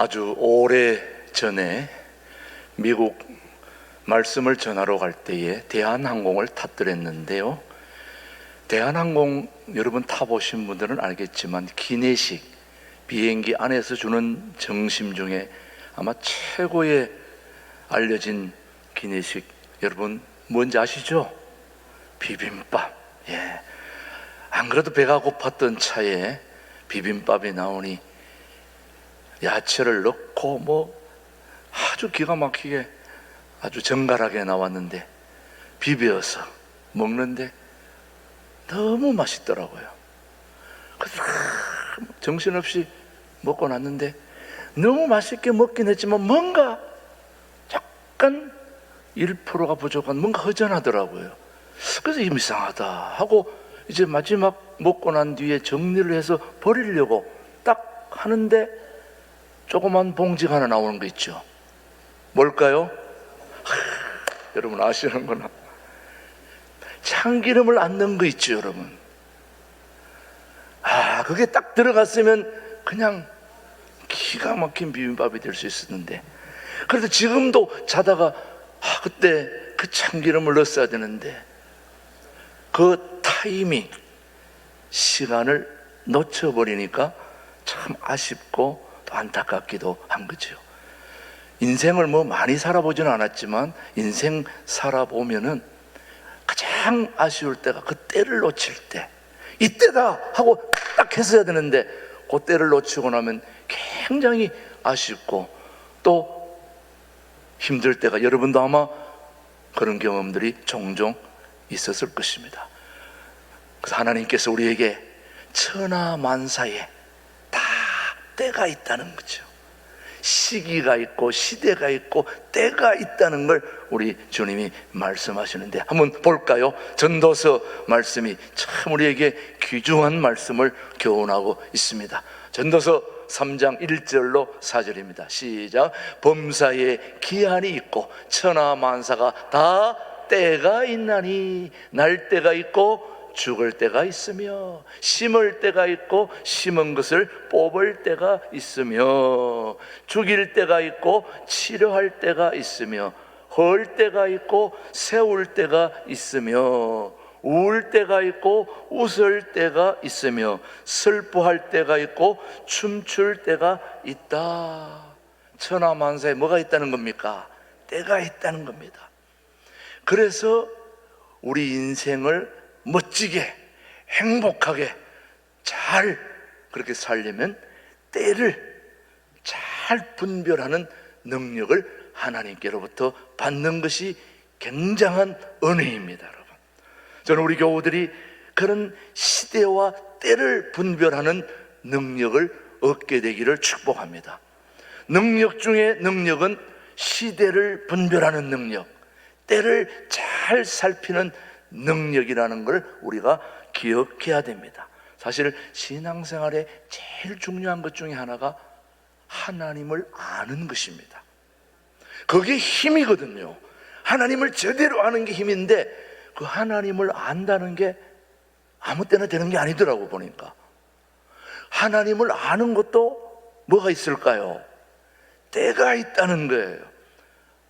아주 오래 전에 미국 말씀을 전하러 갈 때에 대한항공을 탔더랬는데요. 대한항공 여러분 타보신 분들은 알겠지만 기내식, 비행기 안에서 주는 점심 중에 아마 최고의 알려진 기내식, 여러분 뭔지 아시죠? 비빔밥. 예. 안 그래도 배가 고팠던 차에 비빔밥이 나오니 야채를 넣고 아주 기가 막히게 아주 정갈하게 나왔는데 비벼서 먹는데 너무 맛있더라고요. 그래서 정신없이 먹고 났는데 너무 맛있게 먹긴 했지만 뭔가 약간 1%가 부족한, 뭔가 허전하더라고요. 그래서 이상하다 하고 이제 마지막 먹고 난 뒤에 정리를 해서 버리려고 딱 하는데 조그만 봉지가 하나 나오는 거 있죠. 뭘까요? 여러분 아시는구나. 참기름을 안 넣은 거 있죠, 여러분. 그게 딱 들어갔으면 그냥 기가 막힌 비빔밥이 될 수 있었는데, 그래도 지금도 자다가 그때 그 참기름을 넣었어야 되는데 그 타이밍, 시간을 놓쳐버리니까 참 아쉽고 또 안타깝기도 한 거죠. 인생을 많이 살아보지는 않았지만 인생 살아보면은 가장 아쉬울 때가 그 때를 놓칠 때, 이때다 하고 딱 했어야 되는데 그 때를 놓치고 나면 굉장히 아쉽고 또 힘들 때가, 여러분도 아마 그런 경험들이 종종 있었을 것입니다. 그래서 하나님께서 우리에게 천하만사에 다 때가 있다는 거죠. 시기가 있고 시대가 있고 때가 있다는 걸 우리 주님이 말씀하시는데 한번 볼까요? 전도서 말씀이 참 우리에게 귀중한 말씀을 교훈하고 있습니다. 전도서 3장 1절로 4절입니다. 시작. 범사에 기한이 있고 천하만사가 다 때가 있나니 날 때가 있고 죽을 때가 있으며 심을 때가 있고 심은 것을 뽑을 때가 있으며 죽일 때가 있고 치료할 때가 있으며 헐 때가 있고 세울 때가 있으며 울 때가 있고 웃을 때가 있으며 슬퍼할 때가 있고 춤출 때가 있다. 천하만사에 뭐가 있다는 겁니까? 때가 있다는 겁니다. 그래서 우리 인생을 멋지게 행복하게 잘 그렇게 살려면 때를 잘 분별하는 능력을 하나님께로부터 받는 것이 굉장한 은혜입니다. 여러분, 저는 우리 교우들이 그런 시대와 때를 분별하는 능력을 얻게 되기를 축복합니다. 능력 중에 능력은 시대를 분별하는 능력, 때를 잘 살피는 능력이라는 걸 우리가 기억해야 됩니다. 사실 신앙생활에 제일 중요한 것 중에 하나가 하나님을 아는 것입니다. 그게 힘이거든요. 하나님을 제대로 아는 게 힘인데 그 하나님을 안다는 게 아무 때나 되는 게 아니더라고 보니까. 하나님을 아는 것도 뭐가 있을까요? 때가 있다는 거예요.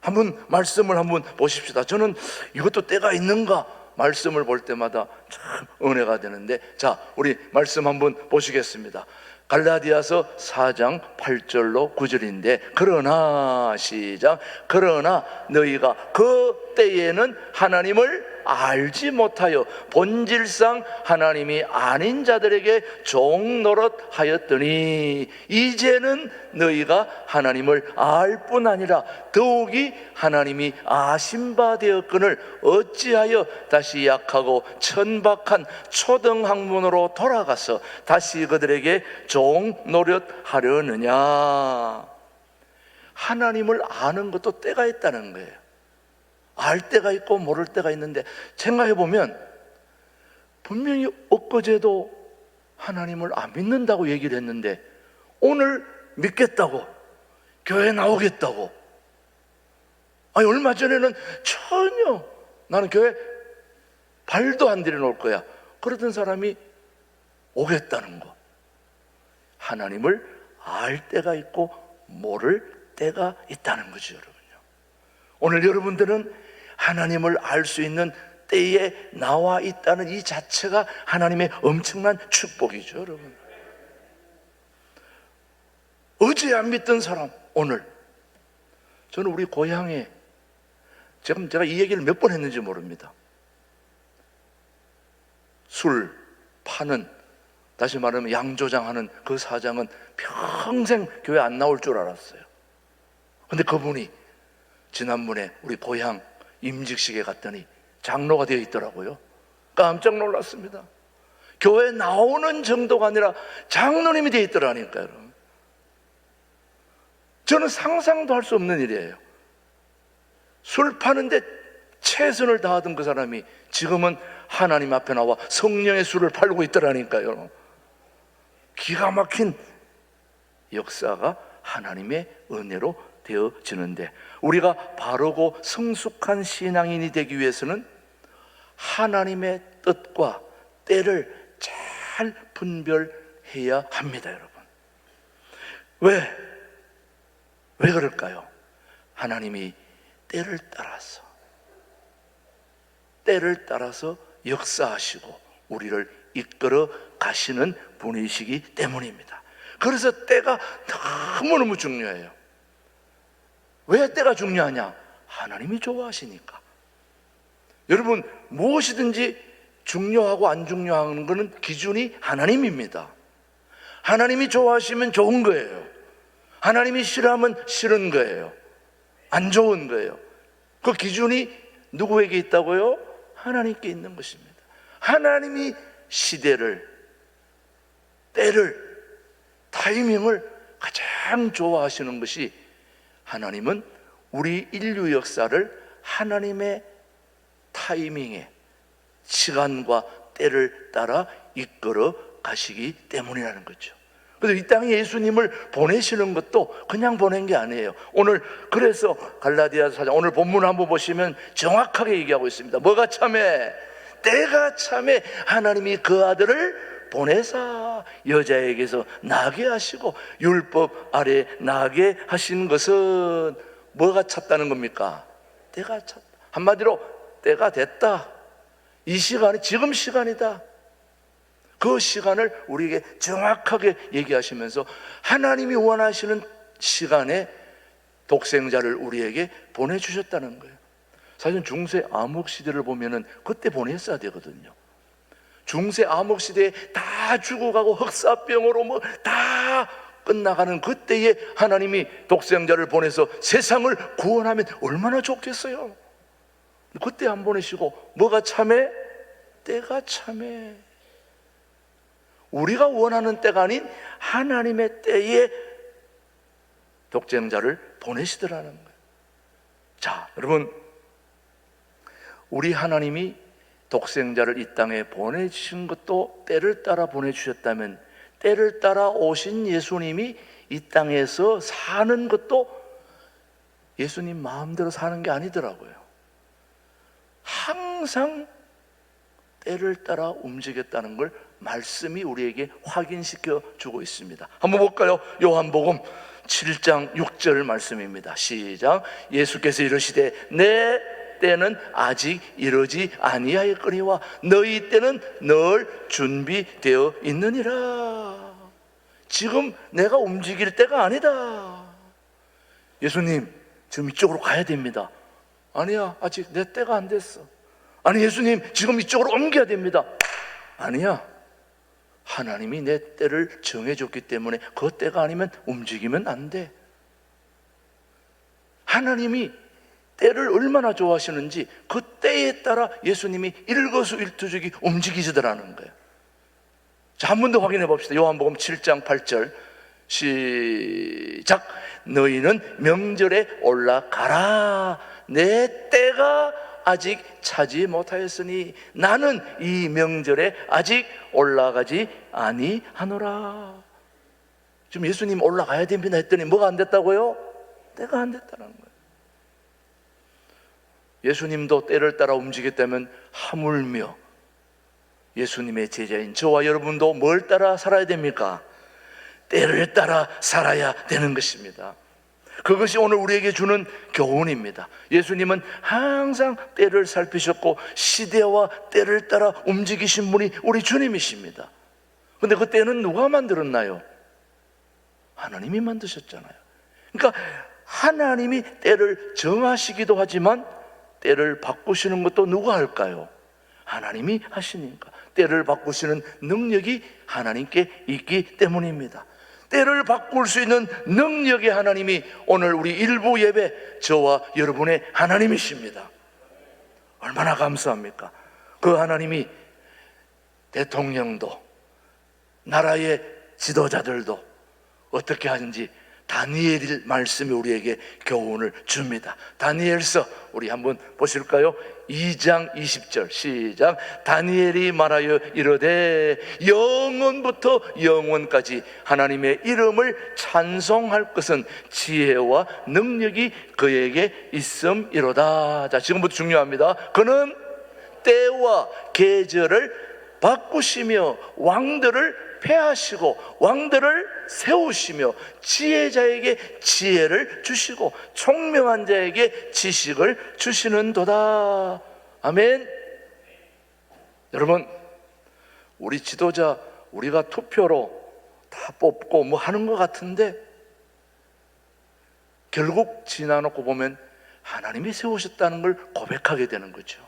한번 말씀을 한번 보십시다. 저는 이것도 때가 있는가 말씀을 볼 때마다 참 은혜가 되는데, 자, 우리 말씀 한번 보시겠습니다. 갈라디아서 4장 8절로 9절인데 그러나, 시작. 그러나 너희가 그 때에는 하나님을 알지 못하여 본질상 하나님이 아닌 자들에게 종노릇 하였더니 이제는 너희가 하나님을 알 뿐 아니라 더욱이 하나님이 아신 바 되었거늘 어찌하여 다시 약하고 천박한 초등학문으로 돌아가서 다시 그들에게 종노릇 하려느냐. 하나님을 아는 것도 때가 있다는 거예요. 알 때가 있고 모를 때가 있는데, 생각해보면 분명히 엊그제도 하나님을 안 믿는다고 얘기를 했는데 오늘 믿겠다고, 교회 나오겠다고. 얼마 전에는 전혀 나는 교회 발도 안 들여놓을 거야 그러던 사람이 오겠다는 거. 하나님을 알 때가 있고 모를 때가 있다는 거죠, 여러분요. 오늘 여러분들은 하나님을 알 수 있는 때에 나와 있다는 이 자체가 하나님의 엄청난 축복이죠, 여러분. 어제 안 믿던 사람, 오늘. 저는 우리 고향에, 제가 이 얘기를 몇 번 했는지 모릅니다. 술 파는, 다시 말하면 양조장하는 그 사장은 평생 교회 안 나올 줄 알았어요. 근데 그분이 지난번에 우리 고향 임직식에 갔더니 장로가 되어 있더라고요. 깜짝 놀랐습니다. 교회 나오는 정도가 아니라 장로님이 되어 있더라니까요. 저는 상상도 할 수 없는 일이에요. 술 파는데 최선을 다하던 그 사람이 지금은 하나님 앞에 나와 성령의 술을 팔고 있더라니까요. 기가 막힌 역사가 하나님의 은혜로 되어지는데, 우리가 바르고 성숙한 신앙인이 되기 위해서는 하나님의 뜻과 때를 잘 분별해야 합니다, 여러분. 왜 그럴까요? 하나님이 때를 따라서 역사하시고 우리를 이끌어 가시는 분이시기 때문입니다. 그래서 때가 너무너무 중요해요. 왜 때가 중요하냐? 하나님이 좋아하시니까. 여러분, 무엇이든지 중요하고 안 중요한 것은 기준이 하나님입니다. 하나님이 좋아하시면 좋은 거예요. 하나님이 싫어하면 싫은 거예요. 안 좋은 거예요. 그 기준이 누구에게 있다고요? 하나님께 있는 것입니다. 하나님이 시대를, 때를, 타이밍을 가장 좋아하시는 것이, 하나님은 우리 인류 역사를 하나님의 타이밍에, 시간과 때를 따라 이끌어 가시기 때문이라는 거죠. 그래서 이 땅에 예수님을 보내시는 것도 그냥 보낸 게 아니에요. 오늘 그래서 갈라디아서 4장 오늘 본문 한번 보시면 정확하게 얘기하고 있습니다. 뭐가 참해? 때가 참해 하나님이 그 아들을 보내사 여자에게서 나게 하시고 율법 아래 나게 하신 것은 뭐가 찼다는 겁니까? 때가 찼다. 한마디로 때가 됐다. 이 시간이 지금 시간이다. 그 시간을 우리에게 정확하게 얘기하시면서 하나님이 원하시는 시간에 독생자를 우리에게 보내주셨다는 거예요. 사실 중세 암흑시대를 보면은 그때 보냈어야 되거든요. 중세 암흑시대에 다 죽어가고 흑사병으로 뭐 다 끝나가는 그때에 하나님이 독생자를 보내서 세상을 구원하면 얼마나 좋겠어요. 그때 안 보내시고 뭐가 참해? 때가 참해. 우리가 원하는 때가 아닌 하나님의 때에 독생자를 보내시더라는 거예요. 자, 여러분, 우리 하나님이 독생자를 이 땅에 보내주신 것도 때를 따라 보내주셨다면, 때를 따라 오신 예수님이 이 땅에서 사는 것도 예수님 마음대로 사는 게 아니더라고요. 항상 때를 따라 움직였다는 걸 말씀이 우리에게 확인시켜 주고 있습니다. 한번 볼까요? 요한복음 7장 6절 말씀입니다. 시작. 예수께서 이르시되 내 때는 아직 이르지 아니하였거니와 너희 때는 늘 준비되어 있느니라. 지금 내가 움직일 때가 아니다. 예수님, 지금 이쪽으로 가야 됩니다. 아니야, 아직 내 때가 안 됐어. 아니, 예수님, 지금 이쪽으로 옮겨야 됩니다. 아니야, 하나님이 내 때를 정해줬기 때문에 그 때가 아니면 움직이면 안 돼. 하나님이 때를 얼마나 좋아하시는지 그 때에 따라 예수님이 일거수일투족이 움직이시더라는 거예요. 자, 한 번 더 확인해 봅시다. 요한복음 7장 8절 시작. 너희는 명절에 올라가라. 내 때가 아직 차지 못하였으니 나는 이 명절에 아직 올라가지 아니하노라. 지금 예수님 올라가야 됩니다 했더니 뭐가 안 됐다고요? 때가 안 됐다는 거예요. 예수님도 때를 따라 움직였다면 하물며 예수님의 제자인 저와 여러분도 뭘 따라 살아야 됩니까? 때를 따라 살아야 되는 것입니다. 그것이 오늘 우리에게 주는 교훈입니다. 예수님은 항상 때를 살피셨고 시대와 때를 따라 움직이신 분이 우리 주님이십니다. 근데 그 때는 누가 만들었나요? 하나님이 만드셨잖아요. 그러니까 하나님이 때를 정하시기도 하지만 때를 바꾸시는 것도 누가 할까요? 하나님이 하시니까. 때를 바꾸시는 능력이 하나님께 있기 때문입니다. 때를 바꿀 수 있는 능력의 하나님이 오늘 우리 일부 예배 저와 여러분의 하나님이십니다. 얼마나 감사합니까? 그 하나님이 대통령도 나라의 지도자들도 어떻게 하는지 다니엘 말씀이 우리에게 교훈을 줍니다. 다니엘서 우리 한번 보실까요? 2장 20절 시작. 다니엘이 말하여 이르되 영원부터 영원까지 하나님의 이름을 찬송할 것은 지혜와 능력이 그에게 있음이로다. 자, 지금부터 중요합니다. 그는 때와 계절을 바꾸시며 왕들을 폐하시고 왕들을 세우시며 지혜자에게 지혜를 주시고 총명한 자에게 지식을 주시는도다. 아멘. 여러분, 우리 지도자 우리가 투표로 다 뽑고 뭐 하는 것 같은데 결국 지나놓고 보면 하나님이 세우셨다는 걸 고백하게 되는 거죠.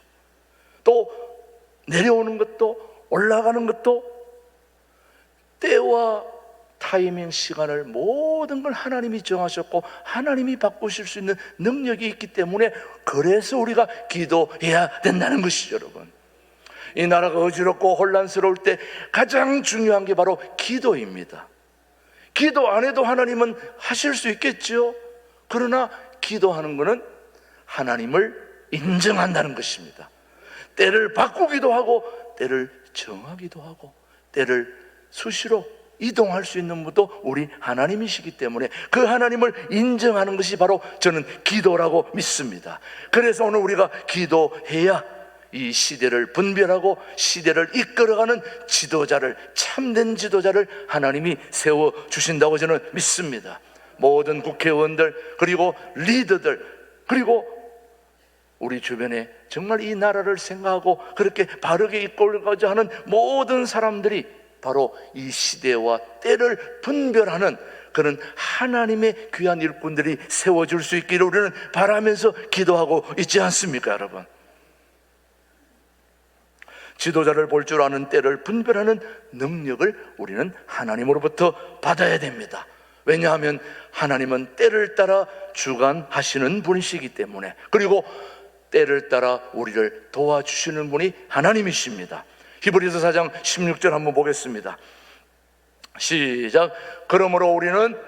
또 내려오는 것도 올라가는 것도 때와 타이밍, 시간을 모든 걸 하나님이 정하셨고 하나님이 바꾸실 수 있는 능력이 있기 때문에 그래서 우리가 기도해야 된다는 것이죠. 여러분, 이 나라가 어지럽고 혼란스러울 때 가장 중요한 게 바로 기도입니다. 기도 안 해도 하나님은 하실 수 있겠죠. 그러나 기도하는 것은 하나님을 인정한다는 것입니다. 때를 바꾸기도 하고 때를 정하기도 하고 때를 수시로 이동할 수 있는 분도 우리 하나님이시기 때문에 그 하나님을 인정하는 것이 바로 저는 기도라고 믿습니다. 그래서 오늘 우리가 기도해야 이 시대를 분별하고 시대를 이끌어가는 지도자를, 참된 지도자를 하나님이 세워주신다고 저는 믿습니다. 모든 국회의원들 그리고 리더들 그리고 우리 주변에 정말 이 나라를 생각하고 그렇게 바르게 이끌고자 하는 모든 사람들이 바로 이 시대와 때를 분별하는 그런 하나님의 귀한 일꾼들이 세워줄 수 있기를 우리는 바라면서 기도하고 있지 않습니까, 여러분? 지도자를 볼 줄 아는 때를 분별하는 능력을 우리는 하나님으로부터 받아야 됩니다. 왜냐하면 하나님은 때를 따라 주관하시는 분이시기 때문에, 그리고 때를 따라 우리를 도와주시는 분이 하나님이십니다. 히브리서 4장 16절 한번 보겠습니다. 시작. 그러므로 우리는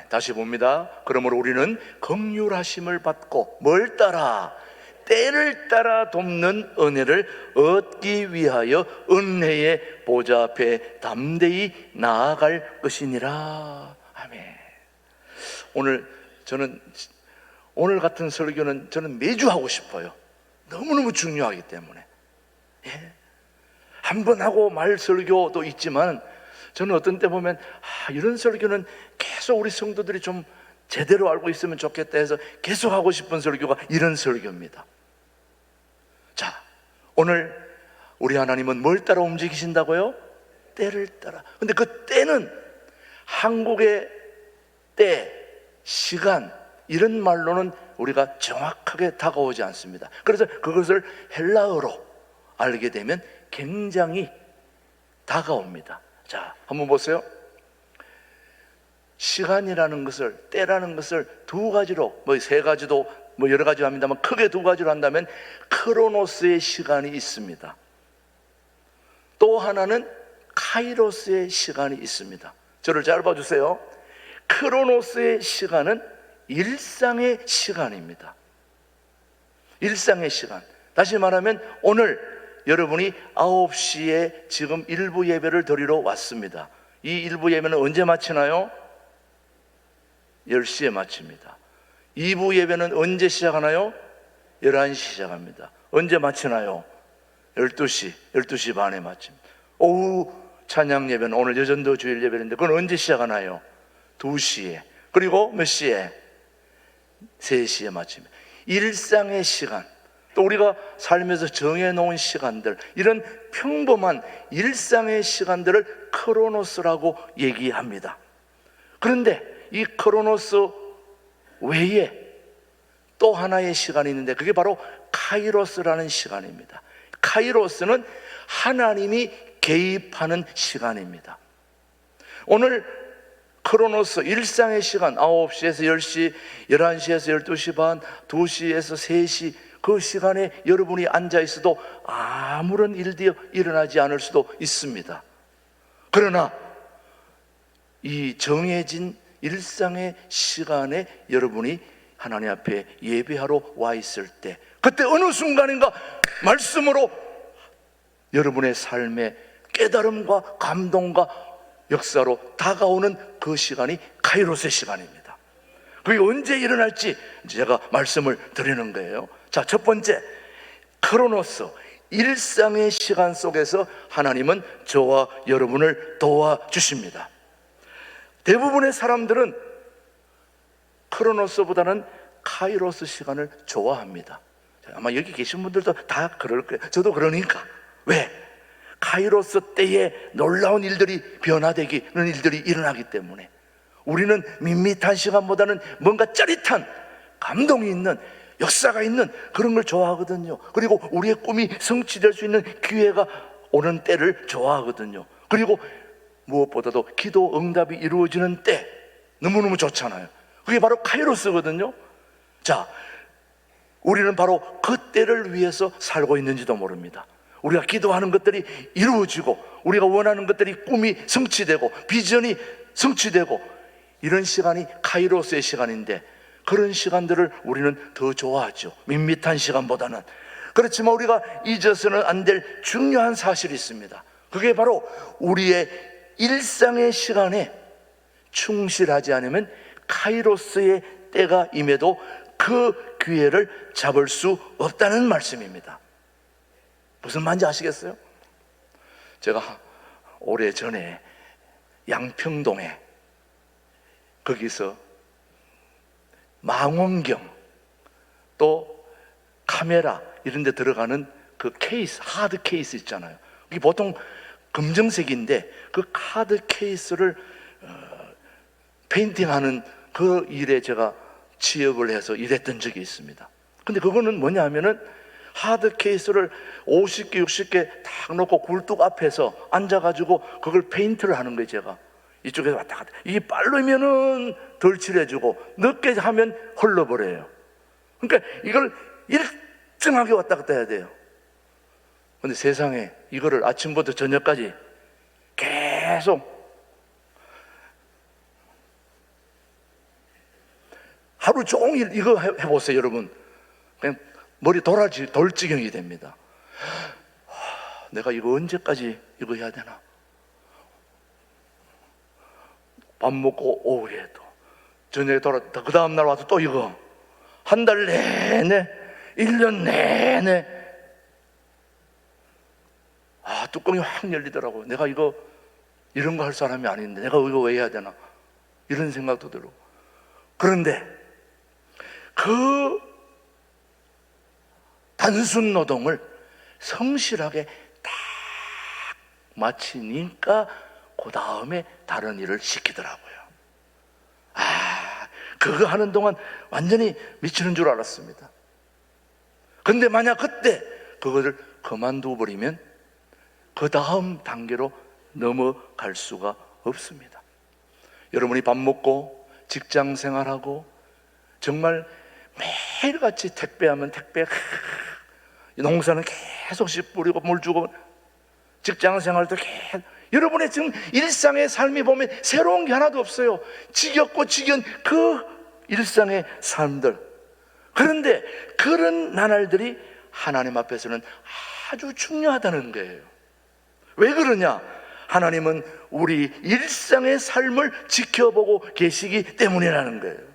다시 봅니다. 그러므로 우리는 긍휼하심을 받고 뭘 따라? 때를 따라 돕는 은혜를 얻기 위하여 은혜의 보좌 앞에 담대히 나아갈 것이니라. 아멘. 오늘 같은 설교는 저는 매주 하고 싶어요. 너무너무 중요하기 때문에. 한 번 하고 말 설교도 있지만 저는 어떤 때 보면 이런 설교는 계속 우리 성도들이 좀 제대로 알고 있으면 좋겠다 해서 계속 하고 싶은 설교가 이런 설교입니다. 자, 오늘 우리 하나님은 뭘 따라 움직이신다고요? 때를 따라. 근데 그 때는 한국의 때, 시간 이런 말로는 우리가 정확하게 다가오지 않습니다. 그래서 그것을 헬라어로 알게 되면 굉장히 다가옵니다. 자, 한번 보세요. 시간이라는 것을, 때라는 것을 두 가지로, 세 가지도 여러 가지 합니다만 크게 두 가지로 한다면 크로노스의 시간이 있습니다. 또 하나는 카이로스의 시간이 있습니다. 저를 잘 봐주세요. 크로노스의 시간은 일상의 시간입니다. 일상의 시간. 다시 말하면 오늘 여러분이 9시에 지금 일부 예배를 드리러 왔습니다. 이 일부 예배는 언제 마치나요? 10시에 마칩니다. 2부 예배는 언제 시작하나요? 11시 시작합니다. 언제 마치나요? 12시 반에 마침. 오후 찬양 예배는 오늘 여전도 주일 예배인데 그건 언제 시작하나요? 2시에. 그리고 몇 시에? 3시에 마침. 일상의 시간, 또 우리가 살면서 정해놓은 시간들, 이런 평범한 일상의 시간들을 크로노스라고 얘기합니다. 그런데 이 크로노스 외에 또 하나의 시간이 있는데 그게 바로 카이로스라는 시간입니다. 카이로스는 하나님이 개입하는 시간입니다. 오늘 크로노스, 일상의 시간, 9시에서 10시, 11시에서 12시 반, 2시에서 3시, 그 시간에 여러분이 앉아 있어도 아무런 일이 일어나지 않을 수도 있습니다. 그러나 이 정해진 일상의 시간에 여러분이 하나님 앞에 예배하러 와 있을 때, 그때 어느 순간인가 말씀으로 여러분의 삶에 깨달음과 감동과 역사로 다가오는 그 시간이 카이로스의 시간입니다. 그게 언제 일어날지 제가 말씀을 드리는 거예요. 자, 첫 번째, 크로노스, 일상의 시간 속에서 하나님은 저와 여러분을 도와주십니다. 대부분의 사람들은 크로노스보다는 카이로스 시간을 좋아합니다. 아마 여기 계신 분들도 다 그럴 거예요. 저도 그러니까. 왜? 카이로스 때에 놀라운 일들이, 변화되기는 일들이 일어나기 때문에. 우리는 밋밋한 시간보다는 뭔가 짜릿한, 감동이 있는, 역사가 있는 그런 걸 좋아하거든요. 그리고 우리의 꿈이 성취될 수 있는 기회가 오는 때를 좋아하거든요. 그리고 무엇보다도 기도 응답이 이루어지는 때 너무너무 좋잖아요. 그게 바로 카이로스거든요. 자, 우리는 바로 그 때를 위해서 살고 있는지도 모릅니다. 우리가 기도하는 것들이 이루어지고, 우리가 원하는 것들이, 꿈이 성취되고, 비전이 성취되고, 이런 시간이 카이로스의 시간인데, 그런 시간들을 우리는 더 좋아하죠. 밋밋한 시간보다는. 그렇지만 우리가 잊어서는 안 될 중요한 사실이 있습니다. 그게 바로 우리의 일상의 시간에 충실하지 않으면 카이로스의 때가 임해도 그 기회를 잡을 수 없다는 말씀입니다. 무슨 말인지 아시겠어요? 제가 오래전에 양평동에, 거기서 망원경 또 카메라 이런 데 들어가는 그 케이스, 하드 케이스 있잖아요. 이게 보통 검정색인데 그 카드 케이스를 페인팅하는 그 일에 제가 취업을 해서 일했던 적이 있습니다. 근데 그거는 뭐냐 하면은 하드 케이스를 50개, 60개 딱 놓고 굴뚝 앞에서 앉아가지고 그걸 페인트를 하는 거예요. 제가 이쪽에서 왔다 갔다. 이게 빠르면은 덜 칠해주고 늦게 하면 흘러버려요. 그러니까 이걸 일정하게 왔다 갔다 해야 돼요. 근데 세상에 이거를 아침부터 저녁까지 계속 하루 종일 이거 해보세요, 여러분. 그냥 머리 돌 지경이 됩니다. 내가 이거 언제까지 이거 해야 되나? 밥 먹고 오후에 또 저녁에 돌아왔다. 그 다음날 와서 또 이거 한 달 내내, 1년 내내. 뚜껑이 확 열리더라고요. 내가 이거 이런 거 할 사람이 아닌데 내가 이거 왜 해야 되나? 이런 생각도 들고. 그런데 그 단순 노동을 성실하게 딱 마치니까 그 다음에 다른 일을 시키더라고요. 그거 하는 동안 완전히 미치는 줄 알았습니다. 근데 만약 그때 그것을 그만둬 버리면 그 다음 단계로 넘어갈 수가 없습니다. 여러분이 밥 먹고 직장 생활하고 정말 매일같이 택배하면 택배, 농사는 계속 씨 뿌리고 물 주고, 직장 생활도 계속, 여러분의 지금 일상의 삶이 보면 새로운 게 하나도 없어요. 지겹고 지겨운 그 일상의 삶들. 그런데 그런 나날들이 하나님 앞에서는 아주 중요하다는 거예요. 왜 그러냐? 하나님은 우리 일상의 삶을 지켜보고 계시기 때문이라는 거예요.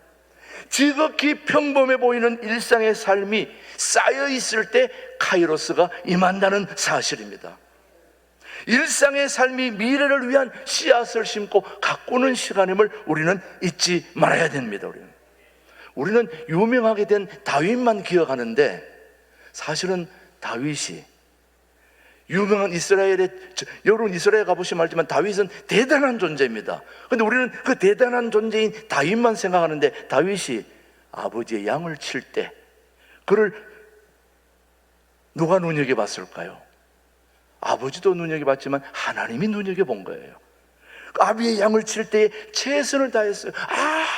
지극히 평범해 보이는 일상의 삶이 쌓여 있을 때 카이로스가 임한다는 사실입니다. 일상의 삶이 미래를 위한 씨앗을 심고 가꾸는 시간임을 우리는 잊지 말아야 됩니다. 우리는 유명하게 된 다윗만 기억하는데, 사실은 다윗이 유명한 여러분 이스라엘 가보시면 알지만 다윗은 대단한 존재입니다. 그런데 우리는 그 대단한 존재인 다윗만 생각하는데, 다윗이 아버지의 양을 칠 때 그를 누가 눈여겨봤을까요? 아버지도 눈여겨봤지만 하나님이 눈여겨본 거예요. 아비의 양을 칠 때에 최선을 다했어요.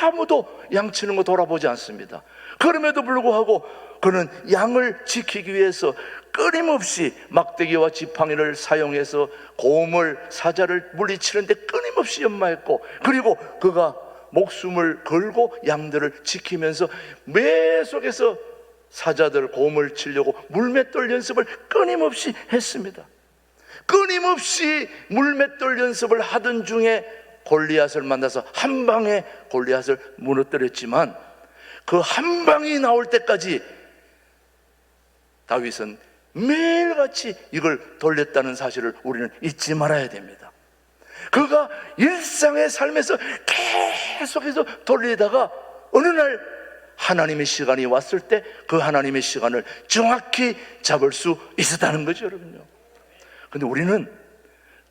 아무도 양 치는 거 돌아보지 않습니다. 그럼에도 불구하고 그는 양을 지키기 위해서 끊임없이 막대기와 지팡이를 사용해서 곰을, 사자를 물리치는데 끊임없이 연마했고, 그리고 그가 목숨을 걸고 양들을 지키면서 매 속에서 사자들, 곰을 치려고 물맷돌 연습을 끊임없이 했습니다. 끊임없이 물맷돌 연습을 하던 중에 골리앗을 만나서 한 방에 골리앗을 무너뜨렸지만, 그 한 방이 나올 때까지 다윗은 매일같이 이걸 돌렸다는 사실을 우리는 잊지 말아야 됩니다. 그가 일상의 삶에서 계속해서 돌리다가 어느 날 하나님의 시간이 왔을 때 그 하나님의 시간을 정확히 잡을 수 있었다는 거죠, 여러분요. 근데 우리는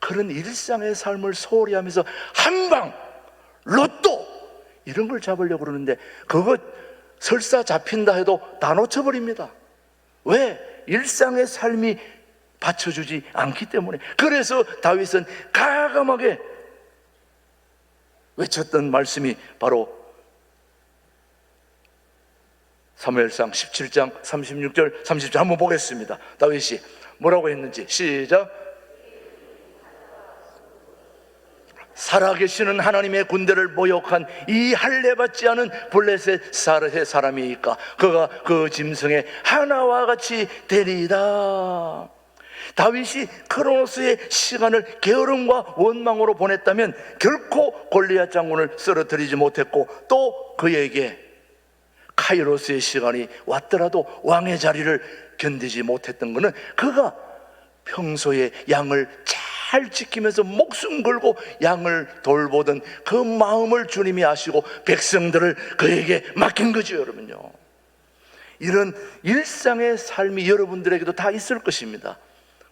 그런 일상의 삶을 소홀히 하면서 한방, 로또 이런 걸 잡으려고 그러는데, 그거 설사 잡힌다 해도 다 놓쳐버립니다. 왜? 일상의 삶이 받쳐주지 않기 때문에. 그래서 다윗은 과감하게 외쳤던 말씀이 바로 사무엘상 17장 36절 30절 한번 보겠습니다. 다윗이 뭐라고 했는지 시작. 살아계시는 하나님의 군대를 모욕한 이 할례받지 않은 블레셋 사람이니까 그가 그 짐승의 하나와 같이 되리이다. 다윗이 크로노스의 시간을 게으름과 원망으로 보냈다면 결코 골리앗 장군을 쓰러뜨리지 못했고, 또 그에게 카이로스의 시간이 왔더라도 왕의 자리를 견디지 못했던 것은 그가 평소에 양을 잘 지키면서 목숨 걸고 양을 돌보던 그 마음을 주님이 아시고 백성들을 그에게 맡긴 거죠, 여러분요. 이런 일상의 삶이 여러분들에게도 다 있을 것입니다.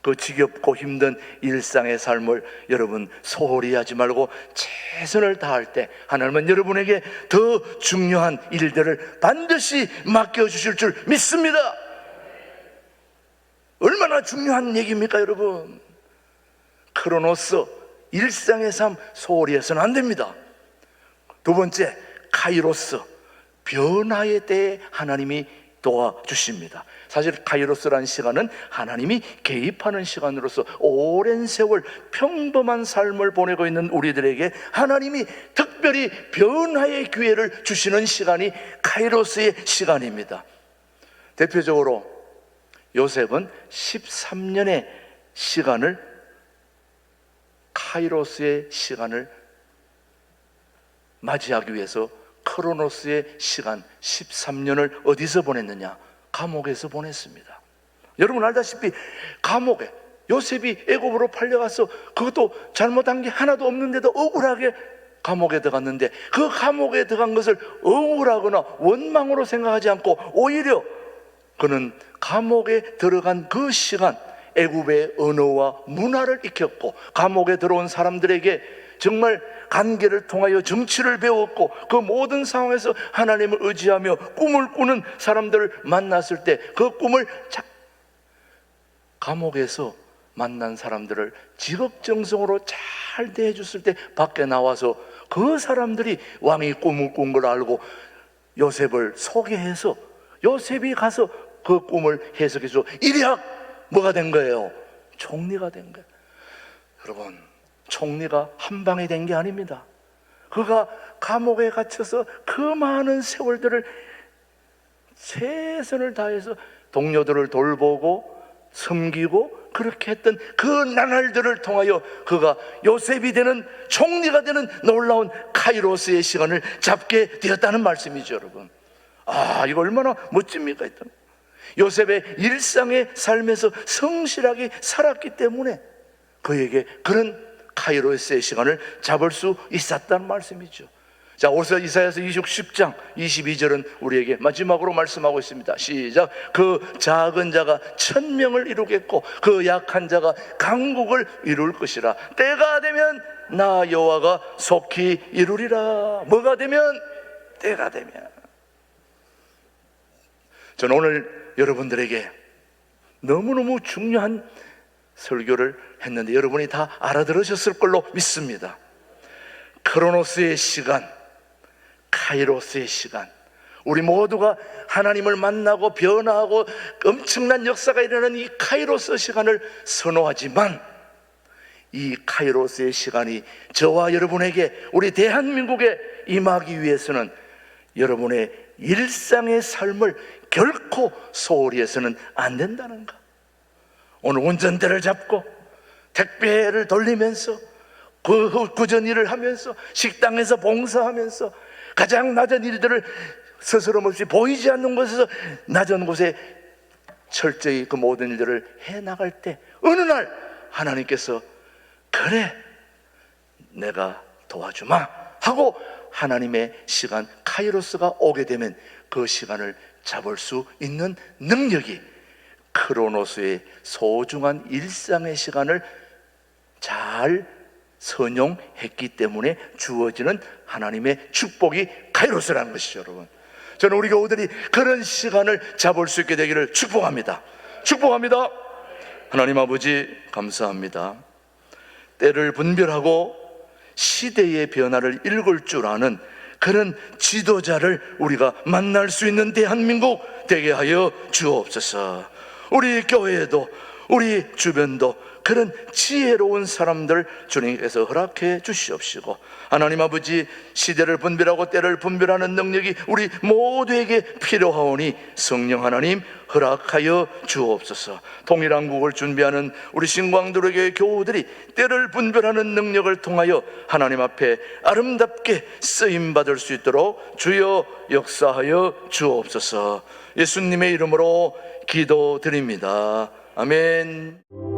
그 지겹고 힘든 일상의 삶을 여러분 소홀히 하지 말고 최선을 다할 때 하나님은 여러분에게 더 중요한 일들을 반드시 맡겨주실 줄 믿습니다. 얼마나 중요한 얘기입니까, 여러분? 크로노스, 일상의 삶 소홀히 해서는 안 됩니다. 두 번째, 카이로스, 변화에 대해 하나님이 도와주십니다. 사실 카이로스라는 시간은 하나님이 개입하는 시간으로서 오랜 세월 평범한 삶을 보내고 있는 우리들에게 하나님이 특별히 변화의 기회를 주시는 시간이 카이로스의 시간입니다. 대표적으로 요셉은 13년의 시간을, 카이로스의 시간을 맞이하기 위해서 크로노스의 시간 13년을 어디서 보냈느냐? 감옥에서 보냈습니다. 여러분 알다시피 감옥에 요셉이 애굽으로 팔려가서 그것도 잘못한 게 하나도 없는데도 억울하게 감옥에 들어갔는데, 그 감옥에 들어간 것을 억울하거나 원망으로 생각하지 않고 오히려 그는 감옥에 들어간 그 시간 애굽의 언어와 문화를 익혔고, 감옥에 들어온 사람들에게 정말 관계를 통하여 정치를 배웠고, 그 모든 상황에서 하나님을 의지하며 꿈을 꾸는 사람들을 만났을 때 그 꿈을 감옥에서 만난 사람들을 지극정성으로 잘 대해줬을 때 밖에 나와서 그 사람들이 왕이 꿈을 꾼 걸 알고 요셉을 소개해서 요셉이 가서 그 꿈을 해석해서 일약 뭐가 된 거예요? 총리가 된 거예요. 여러분, 총리가 한 방에 된 게 아닙니다. 그가 감옥에 갇혀서 그 많은 세월들을 최선을 다해서 동료들을 돌보고 섬기고 그렇게 했던 그 나날들을 통하여 그가 요셉이 되는, 총리가 되는 놀라운 카이로스의 시간을 잡게 되었다는 말씀이죠, 여러분. 아, 이거 얼마나 멋집니까? 요셉의 일상의 삶에서 성실하게 살았기 때문에 그에게 그런 카이로스의 시간을 잡을 수 있었다는 말씀이죠. 자, 이사야서 10장 22절은 우리에게 마지막으로 말씀하고 있습니다. 시작. 그 작은 자가 1000명을 이루겠고 그 약한 자가 강국을 이룰 것이라. 때가 되면 나 여호와가 속히 이루리라. 뭐가 되면? 때가 되면. 저는 오늘 여러분들에게 너무너무 중요한 설교를 했는데 여러분이 다 알아들으셨을 걸로 믿습니다. 크로노스의 시간, 카이로스의 시간, 우리 모두가 하나님을 만나고 변화하고 엄청난 역사가 일어나는 이 카이로스 시간을 선호하지만 이 카이로스의 시간이 저와 여러분에게, 우리 대한민국에 임하기 위해서는 여러분의 일상의 삶을 결코 소홀히 해서는 안 된다는 거. 오늘 운전대를 잡고 택배를 돌리면서 구전 일을 하면서 식당에서 봉사하면서 가장 낮은 일들을 스스럼 없이 보이지 않는 곳에서 낮은 곳에 철저히 그 모든 일들을 해나갈 때 어느 날 하나님께서 그래 내가 도와주마 하고 하나님의 시간 카이로스가 오게 되면 그 시간을 잡을 수 있는 능력이 크로노스의 소중한 일상의 시간을 잘 선용했기 때문에 주어지는 하나님의 축복이 카이로스라는 것이죠. 여러분, 저는 우리 교우들이 그런 시간을 잡을 수 있게 되기를 축복합니다. 축복합니다. 하나님 아버지 감사합니다. 때를 분별하고 시대의 변화를 읽을 줄 아는 그런 지도자를 우리가 만날 수 있는 대한민국 되게 하여 주옵소서. 우리 교회에도 우리 주변도 그런 지혜로운 사람들 주님께서 허락해 주시옵시고, 하나님 아버지 시대를 분별하고 때를 분별하는 능력이 우리 모두에게 필요하오니 성령 하나님 허락하여 주옵소서. 통일한국을 준비하는 우리 신광들에게 교우들이 때를 분별하는 능력을 통하여 하나님 앞에 아름답게 쓰임받을 수 있도록 주여 역사하여 주옵소서. 예수님의 이름으로 기도드립니다. 아멘.